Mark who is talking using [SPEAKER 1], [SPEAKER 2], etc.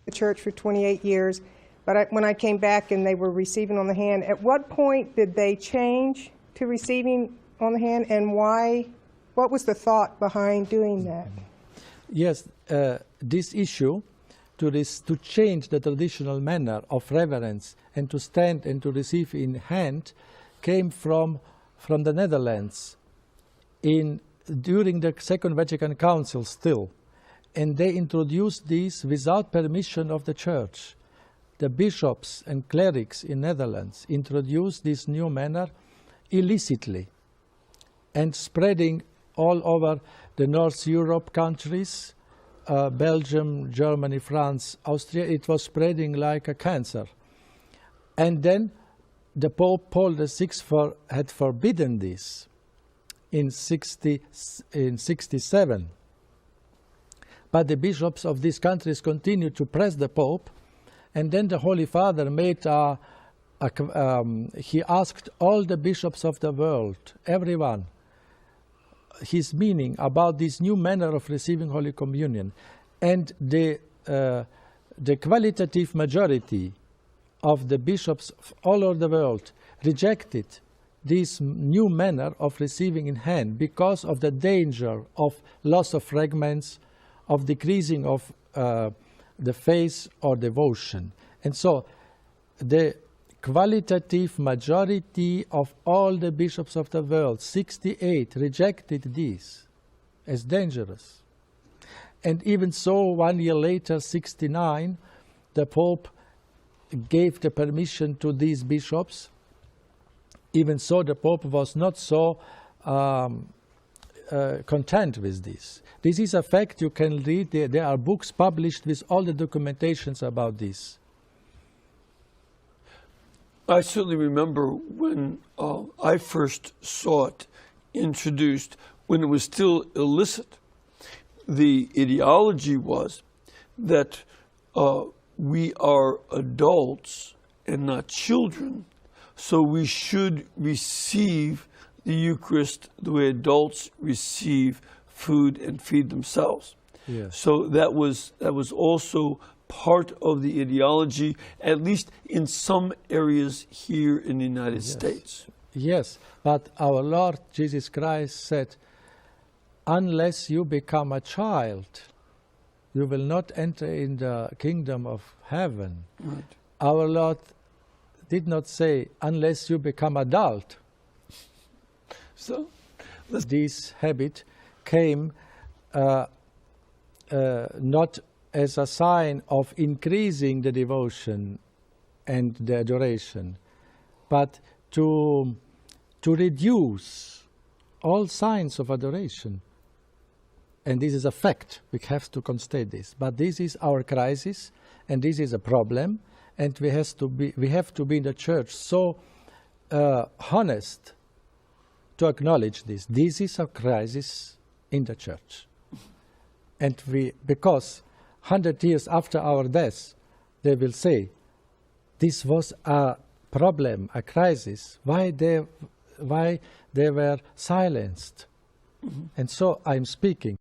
[SPEAKER 1] the church for 28 years, but when I came back and they were receiving on the hand, at what point did they change to receiving on the hand, and why? What was the thought behind doing that?
[SPEAKER 2] Yes, this issue to change the traditional manner of reverence and to stand and to receive in hand came from the Netherlands during the Second Vatican Council still. And they introduced this without permission of the church. The bishops and clerics in Netherlands introduced this new manner illicitly and spreading all over the North Europe countries, Belgium, Germany, France, Austria. It was spreading like a cancer. And then the Pope Paul VI had forbidden this in 67. But the bishops of these countries continued to press the Pope, and then the Holy Father made he asked all the bishops of the world, everyone, his meaning about this new manner of receiving Holy Communion. And the qualitative majority of the bishops all over the world rejected this new manner of receiving in hand because of the danger of loss of fragments, of decreasing of the faith or devotion. And so the qualitative majority of all the bishops of the world, 68, rejected this as dangerous. And even so, 1 year later, 69, the Pope gave the permission to these bishops. Even so, the Pope was not so content with this. This is a fact you can read. There are books published with all the documentations about this.
[SPEAKER 3] I certainly remember when I first saw it introduced, when it was still illicit. The ideology was that we are adults and not children, so we should receive the Eucharist the way adults receive food and feed themselves.
[SPEAKER 2] Yes.
[SPEAKER 3] So that was also part of the ideology, at least in some areas here in the United States.
[SPEAKER 2] Yes, but our Lord Jesus Christ said, unless you become a child, you will not enter in the kingdom of heaven.
[SPEAKER 3] Right.
[SPEAKER 2] Our Lord did not say, unless you become adult.
[SPEAKER 3] So
[SPEAKER 2] this habit came not as a sign of increasing the devotion and the adoration, but to reduce all signs of adoration. And this is a fact. We have to constate this. But this is our crisis, and this is a problem, and we have to be in the church so honest to acknowledge this. This is a crisis in the church. And because 100 years after our death, they will say, this was a problem, a crisis, why they were silenced. And so I'm speaking.